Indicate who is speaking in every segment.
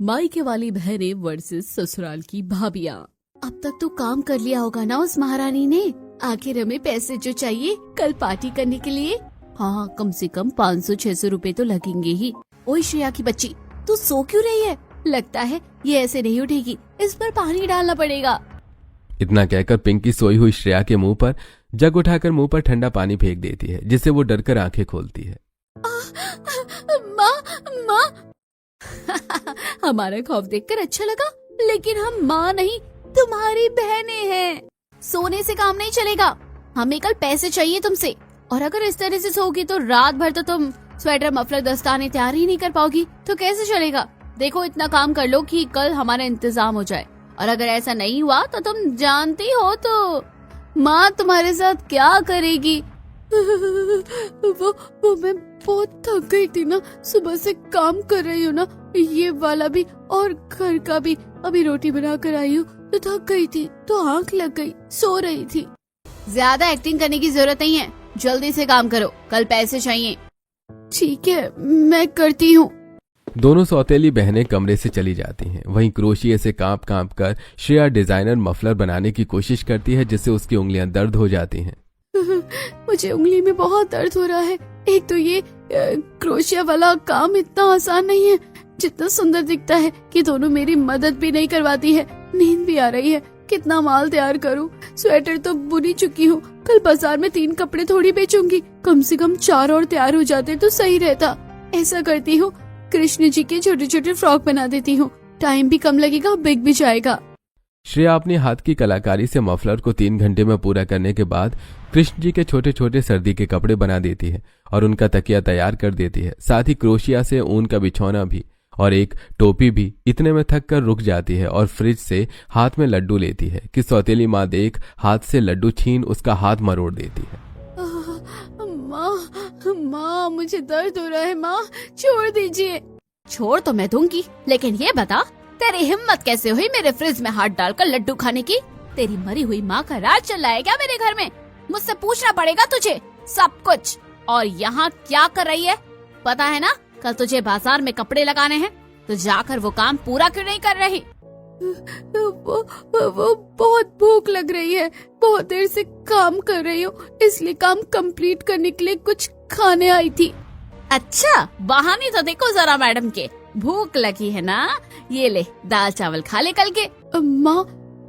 Speaker 1: मायके वाली बहनें वर्सेस ससुराल की भाभियाँ। अब तक तो काम कर लिया होगा ना उस महारानी ने। आखिर हमें पैसे जो चाहिए कल पार्टी करने के लिए, हाँ कम से कम 500-600 रुपए तो लगेंगे ही। ओए श्रेया की बच्ची, तू सो क्यों रही है? लगता है ये ऐसे नहीं उठेगी, इस पर पानी डालना पड़ेगा।
Speaker 2: इतना कहकर पिंकी सोई हुई श्रेया के मुंह पर जग उठाकर मुंह पर ठंडा पानी फेंक देती है, जिससे वो डरकर आंखें खोलती है।
Speaker 1: माँ हमारा खौफ देखकर अच्छा लगा, लेकिन हम माँ नहीं तुम्हारी बहनें हैं। सोने से काम नहीं चलेगा, हमें कल पैसे चाहिए तुमसे। और अगर इस तरह से सोओगी तो रात भर तो तुम स्वेटर मफलर दस्ताने तैयार ही नहीं कर पाओगी, तो कैसे चलेगा? देखो इतना काम कर लो कि कल हमारा इंतजाम हो जाए, और अगर ऐसा नहीं हुआ तो तुम जानती हो तो माँ तुम्हारे साथ क्या करेगी। वो मैं बहुत थक गई थी ना, सुबह से काम कर रही हूँ ना, ये वाला भी और घर का भी। अभी रोटी बना कर आई हूँ तो थक गई थी, तो आंख लग गई, सो रही थी। ज्यादा एक्टिंग करने की जरूरत नहीं है, जल्दी से काम करो, कल पैसे चाहिए। ठीक है मैं करती हूँ।
Speaker 2: दोनों सौतेली बहनें कमरे से चली जाती हैं। वहीं क्रोशिये से कांप कांप कर श्रेया डिजाइनर मफलर बनाने की कोशिश करती है, जिससे उसकी उंगलियां दर्द हो जाती हैं।
Speaker 1: मुझे उंगली में बहुत दर्द हो रहा है। एक तो ये क्रोशिया वाला काम इतना आसान नहीं है जितना सुंदर दिखता है, कि दोनों मेरी मदद भी नहीं करवाती है। नींद भी आ रही है, कितना माल तैयार करूं? स्वेटर तो बुनी चुकी हूँ, कल बाजार में 3 कपड़े थोड़ी बेचूंगी, कम से कम 4 और तैयार हो जाते तो सही रहता। ऐसा करती हूँ, कृष्ण जी के छोटे छोटे फ्रॉक बना देती हूँ, टाइम भी कम लगेगा, बिक भी जाएगा।
Speaker 2: श्रेया अपने हाथ की कलाकारी से मफलर को 3 घंटे में पूरा करने के बाद कृष्ण जी के छोटे छोटे सर्दी के कपड़े बना देती है और उनका तकिया तैयार कर देती है। साथ ही क्रोशिया से ऊन का बिछौना भी और एक टोपी भी। इतने में थक कर रुक जाती है और फ्रिज से हाथ में लड्डू लेती है कि सौतेली माँ देख हाथ से लड्डू छीन उसका हाथ मरोड़ देती है।
Speaker 1: माँ मुझे दर्द हो रहा है, माँ छोड़ दीजिए। छोड़ तो मैं दूंगी, लेकिन ये बता तेरी हिम्मत कैसे हुई मेरे फ्रिज में हाथ डालकर लड्डू खाने की? तेरी मरी हुई माँ का राज चल रहा है क्या मेरे घर में? मुझसे पूछना पड़ेगा तुझे सब कुछ। और यहाँ क्या कर रही है पता है ना? कल तुझे बाजार में कपड़े लगाने हैं, तो जाकर वो काम पूरा क्यों नहीं कर रही? वो बहुत भूख लग रही है, बहुत देर से काम कर रही हूँ, इसलिए काम कंप्लीट करने के लिए कुछ खाने आई थी। अच्छा बहाने तो देखो जरा मैडम के, भूख लगी है ना? ये ले दाल चावल खा ले कल के। माँ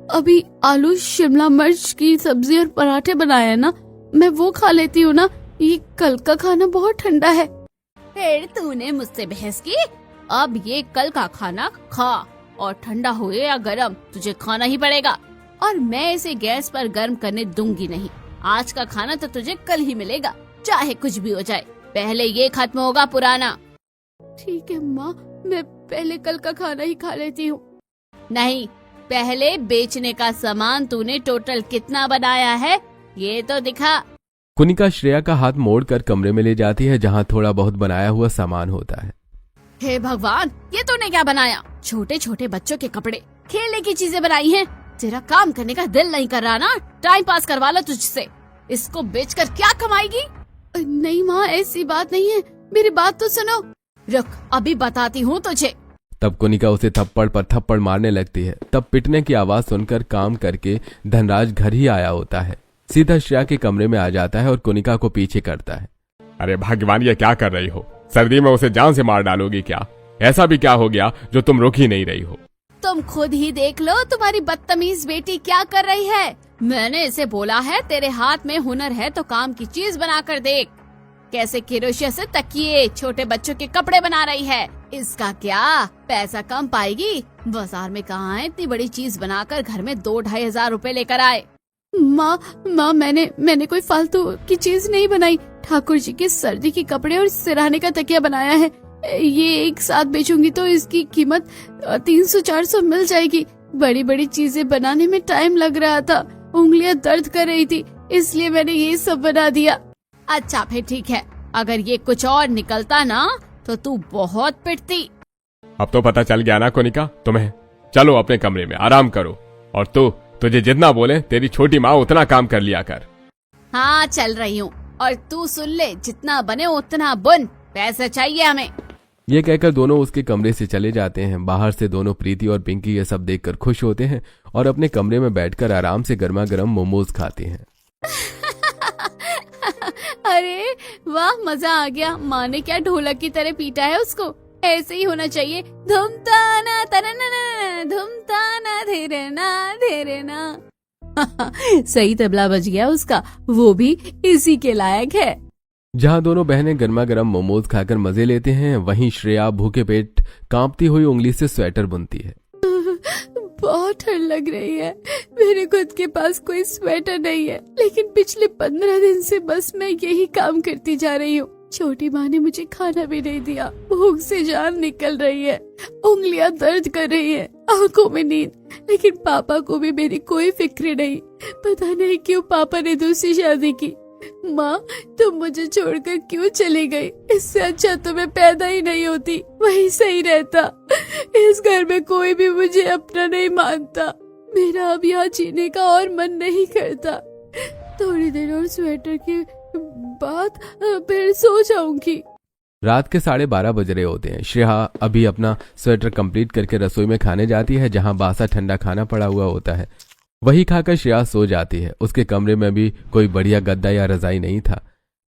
Speaker 1: अभी आलू शिमला मिर्च की सब्जी और पराठे बनाए हैं ना, मैं वो खा लेती हूँ ना, ये कल का खाना बहुत ठंडा है। फिर तूने मुझसे बहस की? अब ये कल का खाना खा, और ठंडा हो या गरम तुझे खाना ही पड़ेगा, और मैं इसे गैस पर गर्म करने दूंगी नहीं। आज का खाना तो तुझे कल ही मिलेगा, चाहे कुछ भी हो जाए, पहले ये खत्म होगा पुराना। ठीक है माँ, मैं पहले कल का खाना ही खा लेती हूँ। नहीं, पहले बेचने का सामान तूने टोटल कितना बनाया है ये तो दिखा।
Speaker 2: कुनिका श्रेया का हाथ मोड़कर कमरे में ले जाती है, जहाँ थोड़ा बहुत बनाया हुआ सामान होता है।
Speaker 1: हे भगवान, ये तूने क्या बनाया? छोटे छोटे बच्चों के कपड़े, खेलने की चीजें बनाई हैं। तेरा काम करने का दिल नहीं कर रहा ना? टाइम पास करवा लो तुझसे। इसको बेचकर क्या कमाएगी? नहीं माँ ऐसी बात नहीं है, मेरी बात तो सुनो। रुक अभी बताती हूँ तुझे।
Speaker 2: तब कुनिका उसे थप्पड़ पर थप्पड़ मारने लगती है। तब पिटने की आवाज सुनकर काम करके धनराज घर ही आया होता है। सीधा श्रेया के कमरे में आ जाता है और कुनिका को पीछे करता है।
Speaker 3: अरे भगवान, ये क्या कर रही हो? सर्दी में उसे जान से मार डालोगी क्या? ऐसा भी क्या हो गया जो तुम रुक ही नहीं रही हो?
Speaker 1: तुम खुद ही देख लो तुम्हारी बदतमीज बेटी क्या कर रही है। मैंने इसे बोला है तेरे हाथ में हुनर है तो काम की चीज बना कर देख। कैसे क्रोशिया से तकिए, छोटे बच्चों के कपड़े बना रही है। इसका क्या पैसा कम पाएगी? बाजार में कहाँ है इतनी बड़ी चीज बनाकर घर में 2-2.5 हजार रुपए लेकर आए। माँ मैंने कोई फालतू की चीज नहीं बनाई। ठाकुर जी के सर्दी के कपड़े और सिरहाने का तकिया बनाया है। ये एक साथ बेचूंगी तो इसकी कीमत 300-400 मिल जाएगी। बड़ी बड़ी चीजें बनाने में टाइम लग रहा था, उंगलियां दर्द कर रही थी, इसलिए मैंने ये सब बना दिया। अच्छा फिर ठीक है, अगर ये कुछ और निकलता ना तो तू बहुत पिटती।
Speaker 3: अब तो पता चल गया ना कुनिका तुम्हें। चलो अपने कमरे में आराम करो, और तुझे जितना बोले तेरी छोटी माँ उतना काम कर लिया कर।
Speaker 1: हाँ चल रही हूँ, और तू सुन ले, जितना बने उतना बुन, पैसे चाहिए हमें।
Speaker 2: ये कहकर दोनों उसके कमरे से चले जाते हैं। बाहर से दोनों प्रीति और पिंकी ये सब देखकर खुश होते हैं और अपने कमरे में बैठकर आराम से गर्मा गर्म मोमोज खाते हैं।
Speaker 1: अरे वाह, मजा आ गया। माँ ने क्या ढोलक की तरह पीटा है उसको। ऐसे ही होना चाहिए। धुम ताना तरना, धुम ताना धेरना धेरना। सही तबला बज गया उसका, वो भी इसी के लायक है।
Speaker 2: जहाँ दोनों बहनें गर्मा गर्म मोमोज खाकर मजे लेते हैं, वहीं श्रेया भूखे पेट कांपती हुई उंगली से स्वेटर बुनती है।
Speaker 1: बहुत ठंड लग रही है। मेरे खुद के पास कोई स्वेटर नहीं है, लेकिन पिछले 15 दिन से बस मैं यही काम करती जा रही हूँ। छोटी माँ ने मुझे खाना भी नहीं दिया। भूख से जान निकल रही है, उंगलियां दर्द कर रही है, आंखों में नींद। लेकिन पापा को भी मेरी कोई फिक्र नहीं। पता नहीं क्यों पापा ने दूसरी शादी की। माँ, तुम मुझे छोड़कर क्यों चली गई? इससे अच्छा तो मैं पैदा ही नहीं होती, वही सही रहता। इस घर में कोई भी मुझे अपना नहीं मानता। मेरा अब यहाँ जीने का और मन नहीं करता। थोड़ी देर और स्वेटर के बाद फिर सो जाऊंगी।
Speaker 2: रात के 12:30 बज रहे होते हैं। श्रेया अभी अपना स्वेटर कंप्लीट करके रसोई में खाने जाती है, जहां बासा ठंडा खाना पड़ा हुआ होता है। वही खाकर श्रेया सो जाती है। उसके कमरे में भी कोई बढ़िया गद्दा या रजाई नहीं था।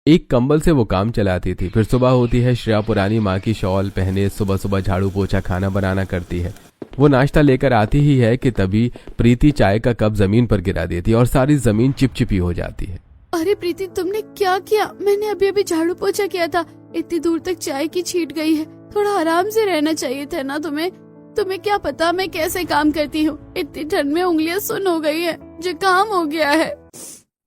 Speaker 2: एक कंबल से वो काम चलाती थी। फिर सुबह होती है। श्रेया पुरानी माँ की शॉल पहने सुबह सुबह झाड़ू पोछा खाना बनाना करती है। वो नाश्ता लेकर आती ही है कि तभी प्रीति चाय का कप जमीन पर गिरा देती है और सारी जमीन चिपचिपी हो जाती है।
Speaker 1: अरे प्रीति, तुमने क्या किया? मैंने अभी अभी झाड़ू पोछा किया था। इतनी दूर तक चाय की छींट गई है। थोड़ा आराम से रहना चाहिए था ना तुम्हें। तुम्हें क्या पता मैं कैसे काम करती हूँ। इतनी ठंड में उंगलियां सुन्न हो गई है, जुकाम हो गया है।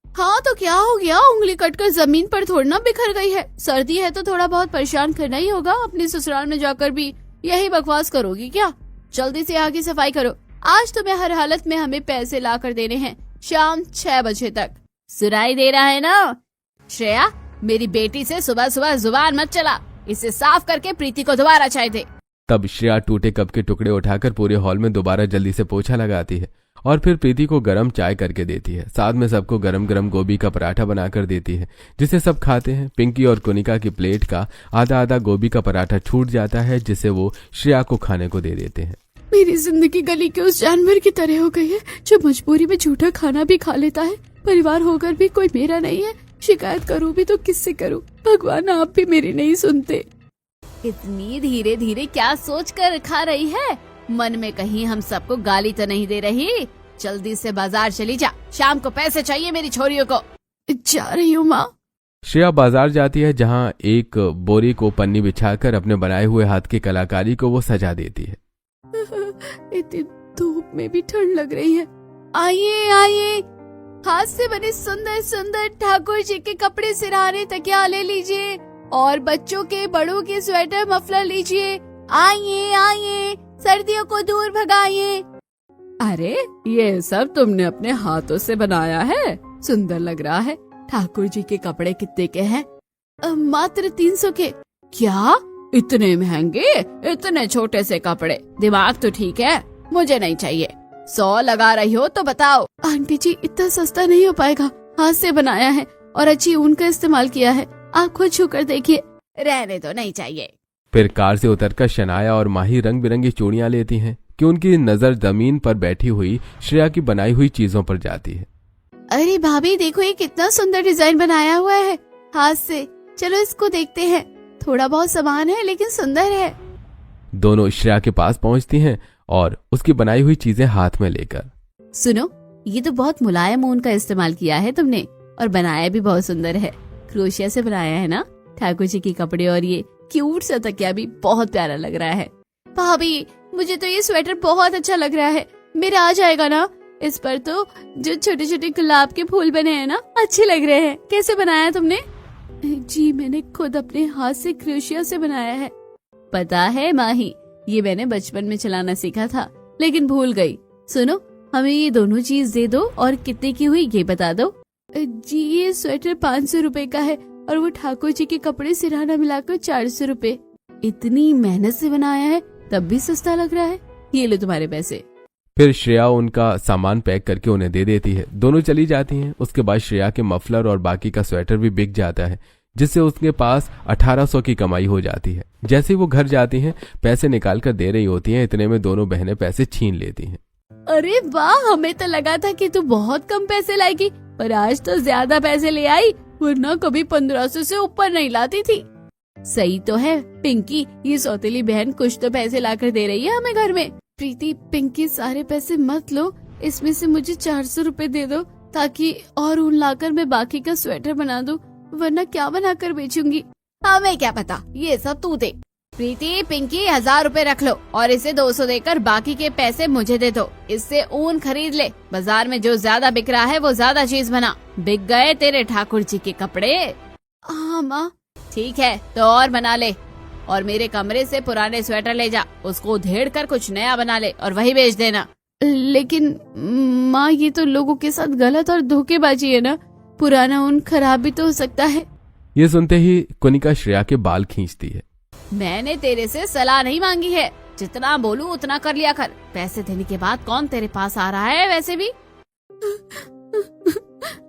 Speaker 1: हाँ तो क्या हो गया? उंगली कटकर जमीन पर थोड़ा ना बिखर गई है। सर्दी है तो थोड़ा बहुत परेशान करना ही होगा। अपने ससुराल में जाकर भी यही बकवास करोगी क्या? जल्दी से आगे सफाई करो। आज तुम्हें हर हालत में हमें पैसे ला कर देने हैं, शाम 6 बजे तक। सुनाई दे रहा है ना? श्रेया, मेरी बेटी से सुबह सुबह जुबान मत चला। इसे साफ करके प्रीति को दोबारा चाय दे।
Speaker 2: तब श्रेया टूटे कप के टुकड़े उठाकर पूरे हॉल में दोबारा जल्दी से पोछा लगाती है और फिर प्रीति को गरम चाय करके देती है। साथ में सबको गरम गरम गोभी का पराठा बनाकर देती है, जिसे सब खाते हैं। पिंकी और कोनिका की प्लेट का आधा आधा गोभी का पराठा छूट जाता है, जिसे वो श्रेया को खाने को दे देते हैं।
Speaker 1: मेरी जिंदगी गली के उस जानवर की तरह हो गई है जो मजबूरी में झूठा खाना भी खा लेता है। परिवार होकर भी कोई मेरा नहीं है। शिकायत करूँ भी तो किससे करूँ? भगवान, आप भी मेरी नहीं सुनते। इतनी धीरे धीरे क्या सोच कर खा रही है? मन में कहीं हम सबको गाली तो नहीं दे रही? जल्दी से बाजार चली जा, शाम को पैसे चाहिए मेरी छोरियों को। जा रही हूँ माँ।
Speaker 2: श्रेया बाजार जाती है, जहाँ एक बोरी को पन्नी बिछाकर अपने बनाए हुए हाथ की कलाकारी को वो सजा देती है।
Speaker 1: इतनी धूप में भी ठंड लग रही है। आइए आइए, हाथ से बने सुंदर सुंदर ठाकुर जी के कपड़े, सिरहाने, तकिया ले लीजिए और बच्चों के बड़ों के स्वेटर मफलर लीजिए। आइए आइए, सर्दियों को दूर भगाइए। अरे ये सब तुमने अपने हाथों से बनाया है? सुंदर लग रहा है। ठाकुर जी के कपड़े कितने के हैं? मात्र 300 के। क्या? इतने महंगे? इतने छोटे से कपड़े? दिमाग तो ठीक है, मुझे नहीं चाहिए। 100 लगा रही हो तो बताओ। आंटी जी, इतना सस्ता नहीं हो पाएगा। हाथ से बनाया है और अच्छी ऊन का इस्तेमाल किया है। आप खुद छूकर देखिए। रहने तो नहीं चाहिए।
Speaker 2: फिर कार से उतरकर शनाया और माही रंग बिरंगी चूड़ियां लेती हैं कि उनकी नजर जमीन पर बैठी हुई श्रेया की बनाई हुई चीजों पर जाती है।
Speaker 1: अरे भाभी देखो, ये कितना सुंदर डिजाइन बनाया हुआ है हाथ से। चलो इसको देखते हैं। थोड़ा बहुत सामान है लेकिन सुंदर है।
Speaker 2: दोनों श्रेया के पास पहुंचती हैं और उसकी बनाई हुई चीजें हाथ में लेकर।
Speaker 1: सुनो, ये तो बहुत मुलायम ऊन का इस्तेमाल किया है तुमने और बनाया भी बहुत सुंदर है। क्रोशिया से बनाया है ना? ठाकुर जी के कपड़े और ये क्यूट सा तकिया भी बहुत प्यारा लग रहा है। भाभी, मुझे तो ये स्वेटर बहुत अच्छा लग रहा है। मेरा आ जाएगा ना? इस पर तो जो छोटे छोटे गुलाब के फूल बने हैं ना, अच्छे लग रहे हैं। कैसे बनाया तुमने? जी मैंने खुद अपने हाथ से क्रोशिया से बनाया है। पता है माही, ये मैंने बचपन में चलाना सीखा था लेकिन भूल गई। सुनो, हमें ये दोनों चीज दे दो और कितने की हुई ये बता दो। जी ये स्वेटर 500 रुपए का है और वो ठाकुर जी के कपड़े सिरहाना मिलाकर 400 रुपए। इतनी मेहनत से बनाया है तब भी सस्ता लग रहा है। ये लो तुम्हारे पैसे।
Speaker 2: फिर श्रेया उनका सामान पैक करके उन्हें दे देती है। दोनों चली जाती हैं। उसके बाद श्रेया के मफलर और बाकी का स्वेटर भी बिक जाता है। जिससे उसके पास 1800 की कमाई हो जाती है। जैसे ही वो घर जाती हैं, पैसे निकाल कर दे रही होती हैं, इतने में दोनों बहनें पैसे छीन लेती हैं।
Speaker 1: अरे वाह, हमें तो लगा था कि तू बहुत कम पैसे लाएगी, पर आज तो ज्यादा पैसे ले आई, वरना कभी 1500 से ऊपर नहीं लाती थी। सही तो है पिंकी, ये सौतेली बहन कुछ तो पैसे लाकर दे रही है हमें घर में। प्रीति, पिंकी सारे पैसे मत लो, इसमें से मुझे 400 रुपए दे दो, ताकि और ऊन लाकर मैं बाकी का स्वेटर बना दूं, वरना क्या बनाकर बेचूंगी। हमें क्या पता, ये सब तू दे। प्रीति, पिंकी 1000 रुपए रख लो और इसे 200 देकर बाकी के पैसे मुझे दे दो। इससे ऊन खरीद ले, बाजार में जो ज्यादा बिक रहा है वो ज्यादा चीज बना। बिक गए तेरे ठाकुर जी के कपड़े। हाँ माँ। ठीक है तो और बना ले, और मेरे कमरे से पुराने स्वेटर ले जा, उसको उधेड़ कर कुछ नया बना ले और वही बेच देना। लेकिन माँ, ये तो लोगों के साथ गलत और धोखेबाजी है ना, पुराना ऊन खराब भी तो हो सकता है।
Speaker 2: ये सुनते ही कुनिका श्रेया के बाल खींचती है।
Speaker 1: मैंने तेरे से सलाह नहीं मांगी है, जितना बोलूं उतना कर लिया कर। पैसे देने के बाद कौन तेरे पास आ रहा है वैसे भी।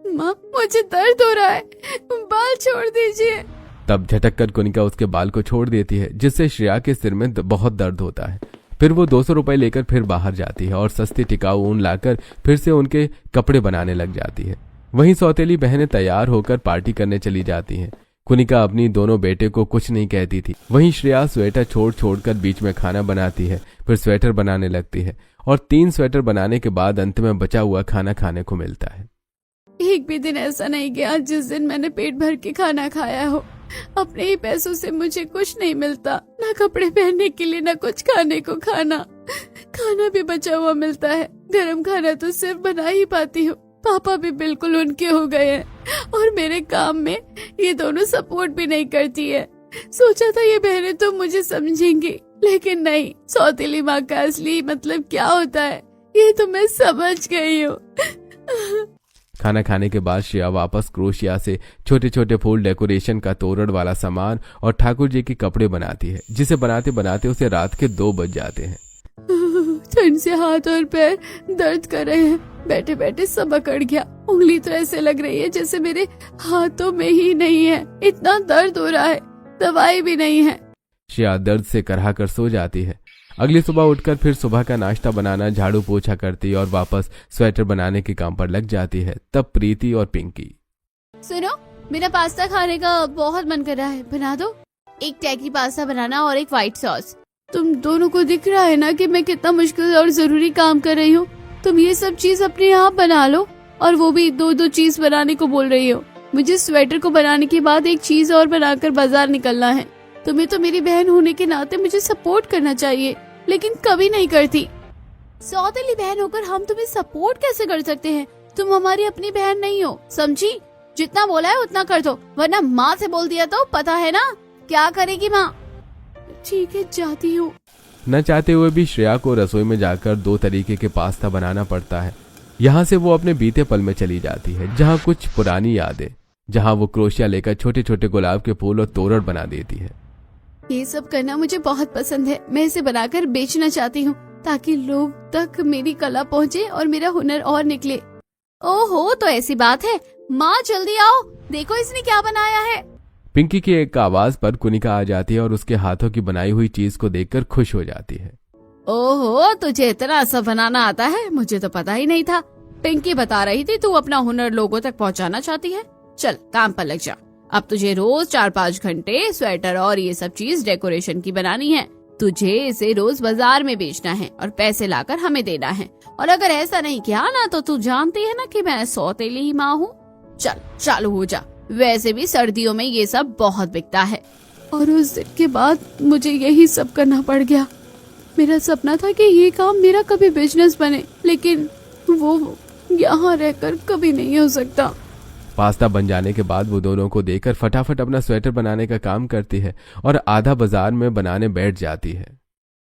Speaker 1: माँ, मुझे दर्द हो रहा है, बाल छोड़ दीजिए।
Speaker 2: तब झटक कर कुनिका उसके बाल को छोड़ देती है, जिससे श्रेया के सिर में बहुत दर्द होता है। फिर वो 200 रुपए लेकर फिर बाहर जाती है और सस्ती टिकाऊ ऊन लाकर फिर से उनके कपड़े बनाने लग जाती है। वहीं सौतेली बहनें तैयार होकर पार्टी करने चली जाती हैं। कुनिका अपनी दोनों बेटे को कुछ नहीं कहती थी। वहीं श्रेया स्वेटर छोड़ कर बीच में खाना बनाती है, फिर स्वेटर बनाने लगती है और 3 स्वेटर बनाने के बाद अंत में बचा हुआ खाना खाने को मिलता है।
Speaker 1: एक भी दिन ऐसा नहीं गया जिस दिन मैंने पेट भर के खाना खाया हो। अपने ही पैसों से मुझे कुछ नहीं मिलता, ना कपड़े पहनने के लिए, ना कुछ खाने को खाना भी बचा हुआ मिलता है। गरम खाना तो सिर्फ बना ही पाती हूँ। पापा भी बिल्कुल उनके हो गए हैं और मेरे काम में ये दोनों सपोर्ट भी नहीं करती है। सोचा था ये बहनें तो मुझे समझेंगी, लेकिन नहीं। सौतेली माँ का असली मतलब क्या होता है ये तो मैं समझ गई हूँ।
Speaker 2: खाना खाने के बाद श्रेया वापस क्रोशिया से छोटे छोटे फूल, डेकोरेशन का तोरण वाला सामान और ठाकुर जी के कपड़े बनाती है, जिसे बनाते बनाते उसे रात के 2 बज जाते हैं।
Speaker 1: ठंड से हाथ और पैर दर्द कर रहे हैं, बैठे बैठे सब अकड़ गया। उंगली तो ऐसे लग रही है जैसे मेरे हाथों में ही नहीं है, इतना दर्द हो रहा है, दवाई भी नहीं है।
Speaker 2: श्रेया दर्द से करहा कर सो जाती है। अगली सुबह उठकर फिर सुबह का नाश्ता बनाना, झाड़ू पोछा करती और वापस स्वेटर बनाने के काम पर लग जाती है। तब प्रीति और पिंकी,
Speaker 1: सुनो, मेरा पास्ता खाने का बहुत मन कर रहा है, बना दो। एक टैकी पास्ता बनाना और एक व्हाइट सॉस। तुम दोनों को दिख रहा है ना कि मैं कितना मुश्किल और जरूरी काम कर रही हूँ। तुम ये सब चीज अपने आप बना लो, और वो भी 2-2 चीज बनाने को बोल रही हो। मुझे स्वेटर को बनाने के बाद एक चीज और बनाकर बाजार निकलना है। तुम्हें तो मेरी बहन होने के नाते मुझे सपोर्ट करना चाहिए, लेकिन कभी नहीं करती। सौतेली बहन होकर हम तुम्हें सपोर्ट कैसे कर सकते हैं? तुम हमारी अपनी बहन नहीं हो, समझी? जितना बोला है उतना कर दो, वरना माँ से बोल दिया तो पता है ना क्या करेगी माँ। ठीक है, जाती हूँ।
Speaker 2: न चाहते हुए भी श्रेया को रसोई में जाकर 2 तरीके के पास्ता बनाना पड़ता है। यहाँ से वो अपने बीते पल में चली जाती है, जहाँ कुछ पुरानी यादें, जहाँ वो क्रोशिया लेकर छोटे छोटे गुलाब के फूल और तोरण बना देती है।
Speaker 1: ये सब करना मुझे बहुत पसंद है। मैं इसे बनाकर बेचना चाहती हूँ, ताकि लोग तक मेरी कला पहुँचे और मेरा हुनर और निकले। ओहो, तो ऐसी बात है। माँ जल्दी आओ, देखो इसने क्या बनाया है।
Speaker 2: पिंकी की एक आवाज पर कुनिका आ जाती है और उसके हाथों की बनाई हुई चीज को देखकर खुश हो जाती है।
Speaker 1: ओहो, तुझे इतना सब बनाना आता है, मुझे तो पता ही नहीं था। पिंकी बता रही थी तू अपना हुनर लोगों तक पहुंचाना चाहती है। चल काम पर लग जा। अब तुझे रोज 4-5 घंटे स्वेटर और ये सब चीज डेकोरेशन की बनानी है। तुझे इसे रोज बाजार में बेचना है और पैसे लाकर हमें देना है। और अगर ऐसा नहीं किया ना तो तू जानती है ना कि मैं सौतेली ही माँ हूँ। चल चालू हो जा। वैसे भी सर्दियों में ये सब बहुत बिकता है। और उस दिन के बाद मुझे यही सब करना पड़ गया। मेरा सपना था कि ये काम मेरा कभी बिजनेस बने, लेकिन वो यहाँ रहकर कभी नहीं हो सकता।
Speaker 2: पास्ता बन जाने के बाद वो दोनों को देकर फटाफट अपना स्वेटर बनाने का काम करती है और आधा बाजार में बनाने बैठ जाती है,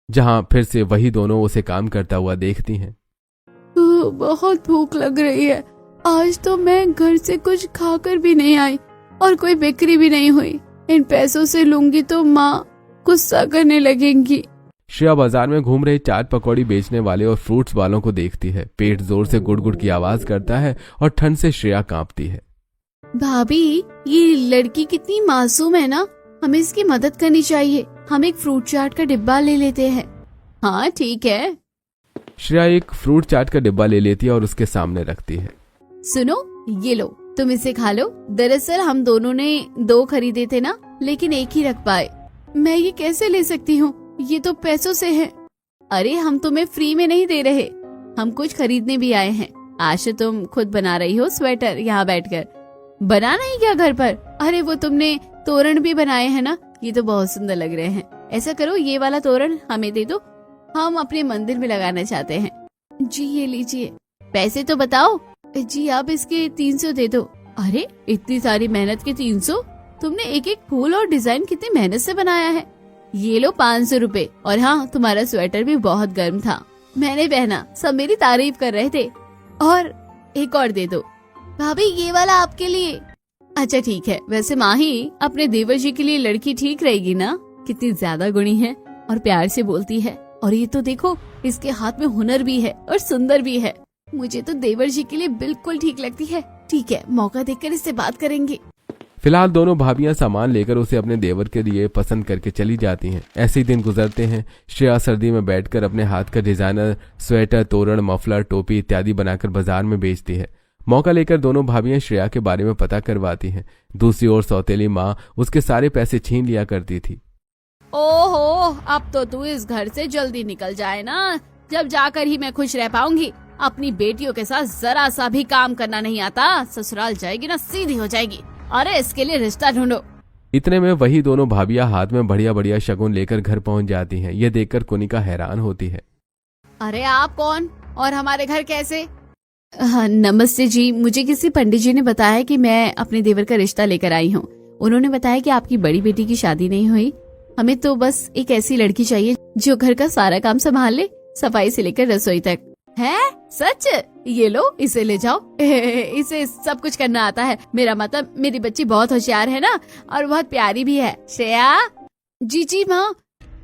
Speaker 2: जहाँ फिर से वही दोनों उसे काम करता हुआ देखती हैं।
Speaker 1: बहुत भूख लग रही है। आज तो मैं घर से कुछ खाकर भी नहीं आई और कोई बिक्री भी नहीं हुई। इन पैसों से लूंगी तो माँ गुस्सा करने लगेंगी।
Speaker 2: श्रेया बाजार में घूम रहे चाट पकौड़ी बेचने वाले और फ्रूट्स वालों को देखती है। पेट जोर से गुड़गुड़ की आवाज करता है और ठंड से श्रेया कांपती है।
Speaker 1: भाभी, ये लड़की कितनी मासूम है ना, हमें इसकी मदद करनी चाहिए। हम एक फ्रूट चाट का डिब्बा ले लेते हैं। हाँ ठीक है।
Speaker 2: श्रेया एक फ्रूट चाट का डिब्बा ले लेती है और उसके सामने रखती है।
Speaker 1: सुनो, ये लो, तुम इसे खा लो। दरअसल हम दोनों ने 2 खरीदे थे ना, लेकिन एक ही रख पाए। मैं ये कैसे ले सकती हूँ, ये तो पैसों से है। अरे हम तुम्हें फ्री में नहीं दे रहे, हम कुछ खरीदने भी आए हैं। आज तो तुम खुद बना रही हो स्वेटर यहाँ बैठकर। बना नहीं क्या घर पर? अरे वो तुमने तोरण भी बनाए हैं ना, ये तो बहुत सुंदर लग रहे हैं। ऐसा करो, ये वाला तोरण हमें दे दो, हम अपने मंदिर में लगाना चाहते हैं। जी ये लीजिए। पैसे तो बताओ। जी आप इसके 300 दे दो। अरे इतनी सारी मेहनत के 300? तुमने एक एक फूल और डिजाइन कितनी मेहनत से बनाया है। ये लो 500 रुपए। और हाँ, तुम्हारा स्वेटर भी बहुत गर्म था, मैंने पहना, सब मेरी तारीफ कर रहे थे। और एक और दे दो। भाभी ये वाला आपके लिए। अच्छा ठीक है। वैसे माही, अपने देवर जी के लिए लड़की ठीक रहेगी ना? कितनी ज्यादा गुणी है और प्यार से बोलती है। और ये तो देखो, इसके हाथ में हुनर भी है और सुंदर भी है। मुझे तो देवर जी के लिए बिल्कुल ठीक लगती है। ठीक है, मौका देखकर इससे बात करेंगे।
Speaker 2: फिलहाल दोनों भाभियां सामान लेकर उसे अपने देवर के लिए पसंद करके चली जाती हैं। ऐसे ही दिन गुजरते हैं। श्रेया सर्दी में बैठकर अपने हाथ का डिजाइनर स्वेटर, तोरण, मफलर, टोपी इत्यादि बनाकर बाजार में बेचती है। मौका लेकर दोनों भाभियां श्रेया के बारे में पता करवाती हैं। दूसरी ओर सौतेली माँ उसके सारे पैसे छीन लिया करती थी।
Speaker 1: ओहो, अब तो तू इस घर से जल्दी निकल जाए ना, जब जाकर ही मैं खुश रह पाऊंगी। अपनी बेटियों के साथ जरा सा भी काम करना नहीं आता, ससुराल जाएगी ना सीधी हो जाएगी। अरे इसके लिए रिश्ता ढूंढो।
Speaker 2: इतने में वही दोनों भाभियां हाथ में बढ़िया बढ़िया शगुन लेकर घर पहुंच जाती हैं। ये देखकर कुनिका हैरान होती है।
Speaker 1: अरे आप कौन और हमारे घर कैसे? हाँ, नमस्ते जी, मुझे किसी पंडित जी ने बताया कि मैं अपने देवर का रिश्ता लेकर आई हूँ। उन्होंने बताया कि आपकी बड़ी बेटी की शादी नहीं हुई, हमें तो बस एक ऐसी लड़की चाहिए जो घर का सारा काम संभाल ले, सफाई से लेकर रसोई तक। है सच? ये लो, इसे ले जाओ। इसे सब कुछ करना आता है। मेरा मतलब मेरी बच्ची बहुत होशियार है ना, और बहुत प्यारी भी है। श्रेया। जी जी माँ,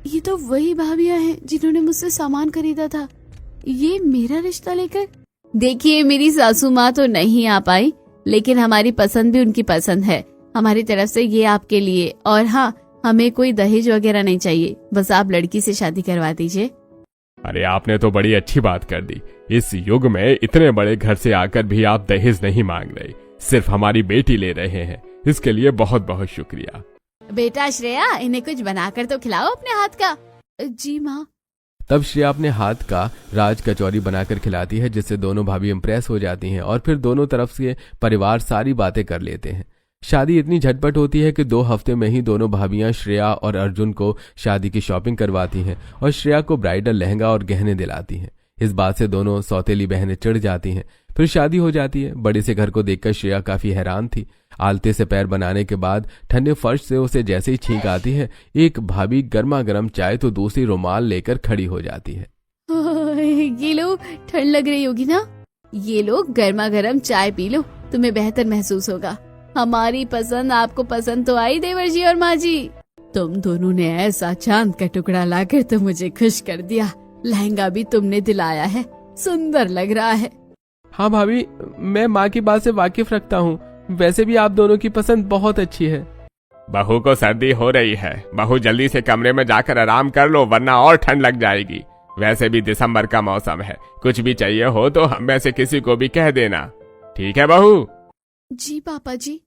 Speaker 1: ये तो वही भाभियाँ हैं जिन्होंने मुझसे सामान खरीदा था। ये मेरा रिश्ता लेकर? देखिए, मेरी सासू माँ तो नहीं आ पाई, लेकिन हमारी पसंद भी उनकी पसंद है। हमारी तरफ से ये आपके लिए। और हाँ, हमें कोई दहेज वगैरह नहीं चाहिए, बस आप लड़की से शादी करवा दीजिए।
Speaker 3: अरे आपने तो बड़ी अच्छी बात कर दी। इस युग में इतने बड़े घर से आकर भी आप दहेज नहीं मांग रहे, सिर्फ हमारी बेटी ले रहे हैं। इसके लिए बहुत बहुत शुक्रिया।
Speaker 1: बेटा श्रेया, इन्हें कुछ बनाकर तो खिलाओ अपने हाथ का। जी माँ।
Speaker 2: तब श्रेया अपने हाथ का राज कचौरी बनाकर खिलाती है, जिससे दोनों भाभी इम्प्रेस हो जाती हैं और फिर दोनों तरफ से परिवार सारी बातें कर लेते हैं। शादी इतनी झटपट होती है कि 2 हफ्ते में ही दोनों भाभियां श्रेया और अर्जुन को शादी की शॉपिंग करवाती हैं और श्रेया को ब्राइडल लहंगा और गहने दिलाती हैं। इस बात से दोनों सौतेली बहनें चिढ़ जाती हैं। फिर शादी हो जाती है। बड़े से घर को देखकर श्रेया काफी हैरान थी। आलते से पैर बनाने के बाद ठंडे फर्श से उसे जैसे ही छींक आती है, एक भाभी गर्मा गर्म चाय तो दूसरी रुमाल लेकर खड़ी हो जाती है।
Speaker 1: ये लो, ठंड लग रही होगी ना, ये लो गर्मा गर्म चाय पी लो, तुम्हें बेहतर महसूस होगा। हमारी पसंद आपको पसंद तो आई देवर जी और माँ जी। तुम दोनों ने ऐसा चांद का टुकड़ा लाकर तो मुझे खुश कर दिया। लहंगा भी तुमने दिलाया है, सुंदर लग रहा है।
Speaker 2: हाँ भाभी, मैं माँ की बात से वाकिफ रखता हूँ। वैसे भी आप दोनों की पसंद बहुत अच्छी है।
Speaker 3: बहू को सर्दी हो रही है, बहू जल्दी से कमरे में जाकर आराम कर लो, वरना और ठंड लग जाएगी। वैसे भी दिसंबर का मौसम है, कुछ भी चाहिए हो तो हम में से किसी को भी कह देना। ठीक है बहू?
Speaker 1: जी पापा जी।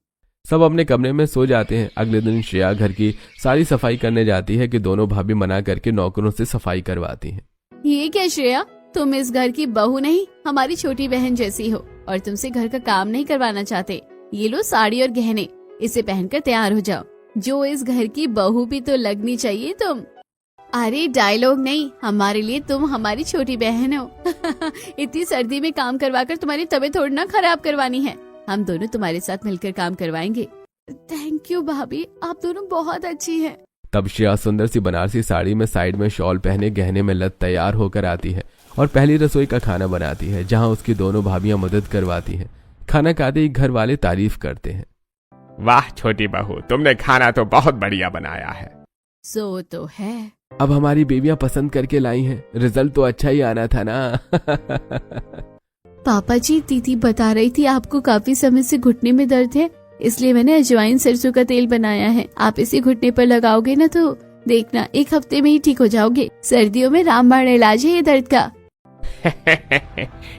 Speaker 2: सब अपने कमरे में सो जाते हैं। अगले दिन श्रेया घर की सारी सफाई करने जाती है कि दोनों भाभी मना करके नौकरों से सफाई करवाती हैं।
Speaker 1: ये क्या श्रेया, तुम इस घर की बहू नहीं, हमारी छोटी बहन जैसी हो, और तुमसे घर का काम नहीं करवाना चाहते। ये लो साड़ी और गहने, इसे पहनकर तैयार हो जाओ। जो इस घर की बहू भी तो लगनी चाहिए तुम। अरे डायलॉग नहीं, हमारे लिए तुम हमारी छोटी बहन हो। इतनी सर्दी में काम करवाकर तुम्हारी तबीयत थोड़ी ना खराब करवानी है। हम दोनों तुम्हारे साथ मिलकर काम करवाएंगे। थैंक यू भाभी, आप दोनों बहुत अच्छी हैं।
Speaker 2: तब श्रेया सुंदर सी बनारसी साड़ी में साइड में शॉल पहने गहने में लद तैयार होकर आती है और पहली रसोई का खाना बनाती है, जहां उसकी दोनों भाभियां मदद करवाती हैं। खाना खाते ही घर वाले तारीफ करते हैं।
Speaker 3: वाह छोटी बहू, तुमने खाना तो बहुत बढ़िया बनाया है।
Speaker 1: सो तो है।
Speaker 2: अब हमारी बेबियां पसंद करके लाई हैं, रिजल्ट तो अच्छा ही आना था ना।
Speaker 1: पापा जी, दीदी बता रही थी आपको काफी समय से घुटने में दर्द है, इसलिए मैंने अजवाइन सरसों का तेल बनाया है। आप इसे घुटने पर लगाओगे ना तो देखना 1 हफ्ते में ही ठीक हो जाओगे। सर्दियों में रामबाण इलाज है ये दर्द का।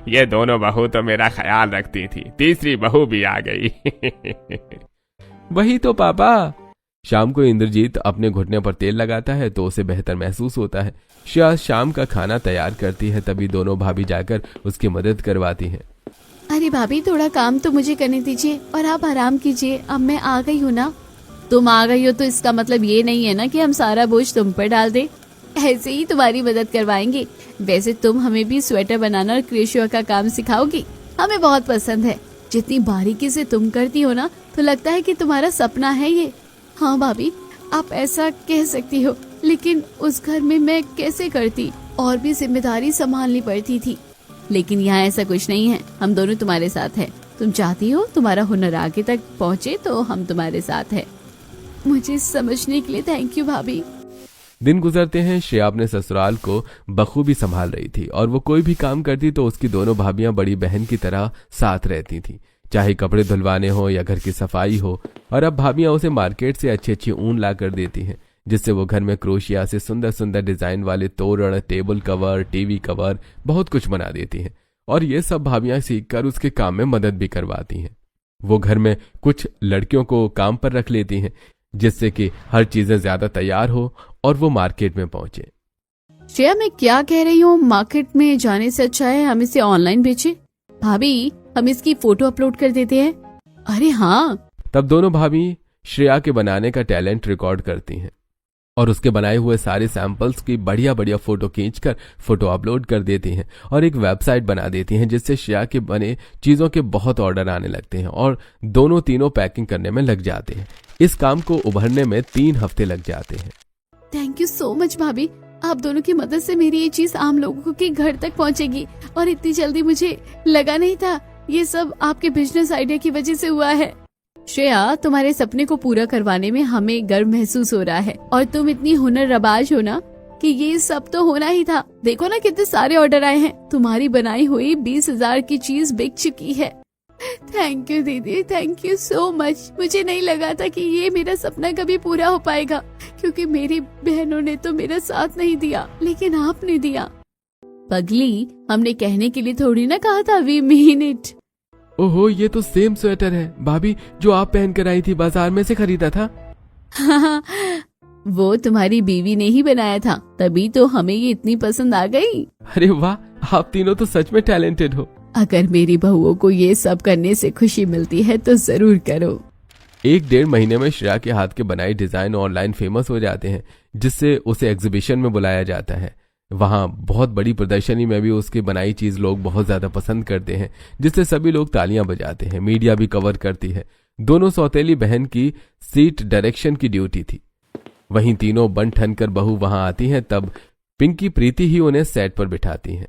Speaker 3: ये दोनों बहू तो मेरा ख्याल रखती थी, तीसरी बहू भी आ गई।
Speaker 2: वही तो पापा। शाम को इंद्रजीत अपने घुटने पर तेल लगाता है तो उसे बेहतर महसूस होता है। श्रेया शाम का खाना तैयार करती है, तभी दोनों भाभी जाकर उसकी मदद करवाती हैं।
Speaker 1: अरे भाभी थोड़ा काम तो मुझे करने दीजिए और आप आराम कीजिए। अब मैं आ गई हूँ ना। तुम आ गई हो तो इसका मतलब ये नहीं है ना कि हम सारा बोझ तुम पर डाल दे। ऐसे ही तुम्हारी मदद करवाएंगे। वैसे तुम हमें भी स्वेटर बनाना और क्रोशिया का काम सिखाओगी, हमें बहुत पसंद है। जितनी बारीकी से तुम करती हो ना तो लगता है कि तुम्हारा सपना है ये। हाँ भाभी आप ऐसा कह सकती हो, लेकिन उस घर में मैं कैसे करती, और भी जिम्मेदारी संभालनी पड़ती थी। लेकिन यहाँ ऐसा कुछ नहीं है, हम दोनों तुम्हारे साथ हैं। तुम चाहती हो तुम्हारा हुनर आगे तक पहुँचे तो हम तुम्हारे साथ हैं। मुझे समझने के लिए थैंक यू भाभी।
Speaker 2: दिन गुजरते हैं। श्रेया अपने ससुराल को बखूबी संभाल रही थी और वो कोई भी काम करती तो उसकी दोनों भाभियां बड़ी बहन की तरह साथ रहती थी, चाहे कपड़े धुलवाने हो या घर की सफाई हो। और अब भाभियां उसे मार्केट से अच्छी अच्छी ऊन ला कर देती हैं, जिससे वो घर में क्रोशिया से सुंदर सुंदर डिजाइन वाले तोरण, टेबल कवर, टीवी कवर बहुत कुछ बना देती हैं। और ये सब भाभियां सीखकर उसके काम में मदद भी करवाती हैं। वो घर में कुछ लड़कियों को काम पर रख लेती हैं, जिससे कि हर चीजें ज्यादा तैयार हो और वो मार्केट में पहुंचे।
Speaker 1: श्रेया मैं क्या कह रही हूँ, मार्केट में जाने से अच्छा है हम इसे ऑनलाइन बेचे। भाभी हम इसकी फोटो अपलोड कर देते हैं। अरे हाँ।
Speaker 2: तब दोनों भाभी श्रेया के बनाने का टैलेंट रिकॉर्ड करती हैं और उसके बनाए हुए सारे सैंपल्स की बढ़िया बढ़िया फोटो खींचकर फोटो अपलोड कर देती हैं और एक वेबसाइट बना देती हैं, जिससे श्रेया के बने चीजों के बहुत ऑर्डर आने लगते हैं और दोनों तीनों पैकिंग करने में लग जाते हैं। इस काम को उभरने में 3 हफ्ते लग जाते हैं।
Speaker 1: थैंक यू सो मच भाभी, आप दोनों की मदद से मेरी ये चीज आम लोगों के घर तक पहुंचेगी और इतनी जल्दी मुझे लगा नहीं था। ये सब आपके बिजनेस आइडिया की वजह से हुआ है। श्रेया तुम्हारे सपने को पूरा करवाने में हमें गर्व महसूस हो रहा है और तुम इतनी हुनरबाज हो ना कि ये सब तो होना ही था। देखो ना कितने सारे ऑर्डर आए हैं। तुम्हारी बनाई हुई 20,000 की चीज बिक चुकी है। थैंक यू दीदी, थैंक यू सो मच। मुझे नहीं लगा था कि ये मेरा सपना कभी पूरा हो पाएगा, क्योंकि मेरी बहनों ने तो मेरा साथ नहीं दिया, लेकिन आपने दिया। पगली हमने कहने के लिए थोड़ी ना कहा था, वी मीन इट।
Speaker 2: ओहो ये तो सेम स्वेटर है भाभी जो आप पहन कर आई थी, बाजार में से खरीदा था।
Speaker 1: वो तुम्हारी बीवी ने ही बनाया था, तभी तो हमें ये इतनी पसंद आ गई।
Speaker 2: अरे वाह, आप तीनों तो सच में टैलेंटेड हो।
Speaker 1: अगर मेरी बहुओं को ये सब करने से खुशी मिलती है तो जरूर करो।
Speaker 2: 1-1.5 महीने में श्रेया के हाथ के बनाए डिजाइन ऑनलाइन फेमस हो जाते हैं, जिससे उसे एग्जीबिशन में बुलाया जाता है। वहां बहुत बड़ी प्रदर्शनी में भी उसकी बनाई चीज लोग बहुत ज्यादा पसंद करते हैं, जिससे सभी लोग तालियां बजाते हैं। मीडिया भी कवर करती है। दोनों सौतेली बहन की सीट डायरेक्शन की ड्यूटी थी। वहीं तीनों बन ठन कर बहू वहां आती हैं, तब पिंकी प्रीति ही उन्हें सेट पर बिठाती हैं।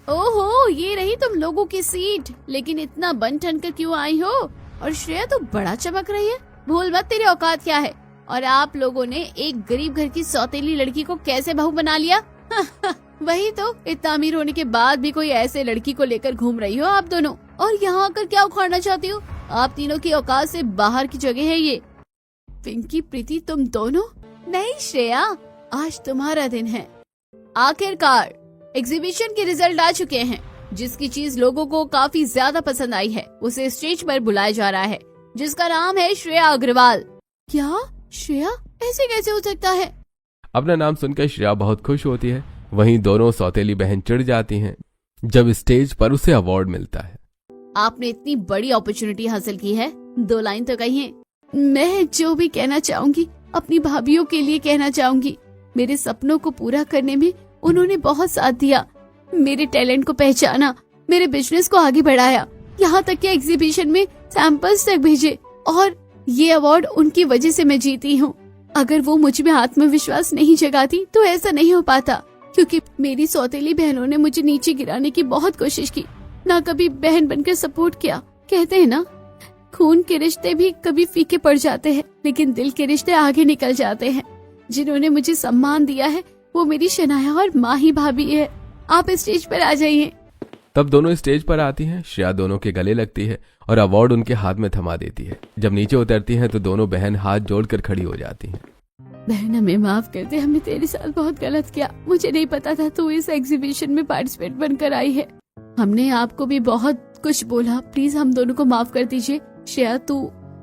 Speaker 1: ओहो ये रही तुम लोगों की सीट, लेकिन इतना बन ठन कर क्यों आई हो? और श्रेया तो बड़ा चमक रही है, भूल मत तेरी औकात क्या है। और आप लोगों ने एक गरीब घर की सौतेली लड़की को कैसे बहू बना लिया? वही तो, इतना अमीर होने के बाद भी कोई ऐसे लड़की को लेकर घूम रही हो आप दोनों, और यहाँ आकर क्या उखाड़ना चाहती हो? आप तीनों की औकात से बाहर की जगह है ये। पिंकी प्रीति तुम दोनों? नहीं श्रेया, आज तुम्हारा दिन है। आखिरकार एग्जीबिशन के रिजल्ट आ चुके हैं। जिसकी चीज लोगों को काफी ज्यादा पसंद आई है उसे स्टेज पर बुलाया जा रहा है, जिसका नाम है श्रेया अग्रवाल। क्या श्रेया? ऐसे कैसे हो सकता है?
Speaker 2: अपना नाम सुनकर श्रेया बहुत खुश होती है। वहीं दोनों सौतेली बहन चिढ़ जाती हैं जब स्टेज पर उसे अवार्ड मिलता है।
Speaker 1: आपने इतनी बड़ी अपॉर्चुनिटी हासिल की है, 2 लाइन तो कहिए। मैं जो भी कहना चाहूंगी अपनी भाभीियों के लिए कहना चाहूंगी। मेरे सपनों को पूरा करने में उन्होंने बहुत साथ दिया, मेरे टैलेंट को पहचाना, मेरे बिजनेस को आगे बढ़ाया, यहाँ तक कि एग्जीबिशन में सैंपल्स तक भेजे, और ये अवार्ड उनकी वजह से मैं जीती हूँ। अगर वो मुझ में आत्मविश्वास नहीं जगाती तो ऐसा नहीं हो पाता, क्योंकि मेरी सौतेली बहनों ने मुझे नीचे गिराने की बहुत कोशिश की, ना कभी बहन बनकर सपोर्ट किया। कहते हैं ना, खून के रिश्ते भी कभी फीके पड़ जाते हैं, लेकिन दिल के रिश्ते आगे निकल जाते हैं। जिन्होंने मुझे सम्मान दिया है वो मेरी शनाया और माही भाभी है। आप स्टेज पर आ जाइए।
Speaker 2: तब दोनों स्टेज पर आती हैं। श्रेया दोनों के गले लगती है और अवार्ड उनके हाथ में थमा देती है। जब नीचे उतरती हैं तो दोनों बहन हाथ जोड़कर खड़ी हो जाती हैं।
Speaker 1: बहन हमें माफ कर दे, हमने तेरे साथ बहुत गलत किया। मुझे नहीं पता था तू इस एग्जीबिशन में पार्टिसिपेट बनकर आई है। हमने आपको भी बहुत कुछ बोला, प्लीज हम दोनों को माफ कर दीजिए। श्रेया तू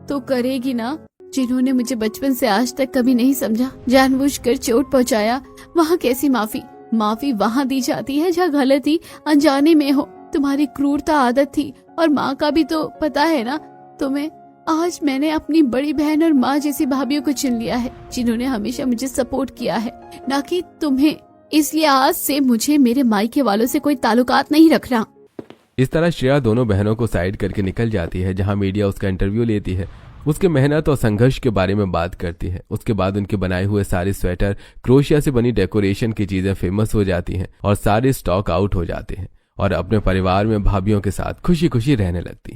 Speaker 1: तो करेगी ना? जिन्होंने मुझे बचपन से आज तक कभी नहीं समझा, जानबूझकर चोट पहुंचाया, वहाँ कैसी माफी? माफी वहाँ दी जाती है जहाँ गलती अनजाने में हो। तुम्हारी क्रूरता आदत थी और माँ का भी तो पता है ना तुम्हें। आज मैंने अपनी बड़ी बहन और माँ जैसी भाभीियों को चुन लिया है जिन्होंने हमेशा मुझे सपोर्ट किया है, ना कि तुम्हें। इसलिए आज से मुझे मेरे मायके वालों से कोई ताल्लुकात नहीं रखना।
Speaker 2: इस तरह श्रेया दोनों बहनों को साइड करके निकल जाती है। जहां मीडिया उसका इंटरव्यू लेती है, उसके मेहनत और संघर्ष के बारे में बात करती है। उसके बाद उनके बनाए हुए सारे स्वेटर, क्रोशिया से बनी डेकोरेशन की चीजें फेमस हो जाती हैं और सारे स्टॉक आउट हो जाते हैं और अपने परिवार में भाभीियों के साथ खुशी खुशी रहने लगती हैं।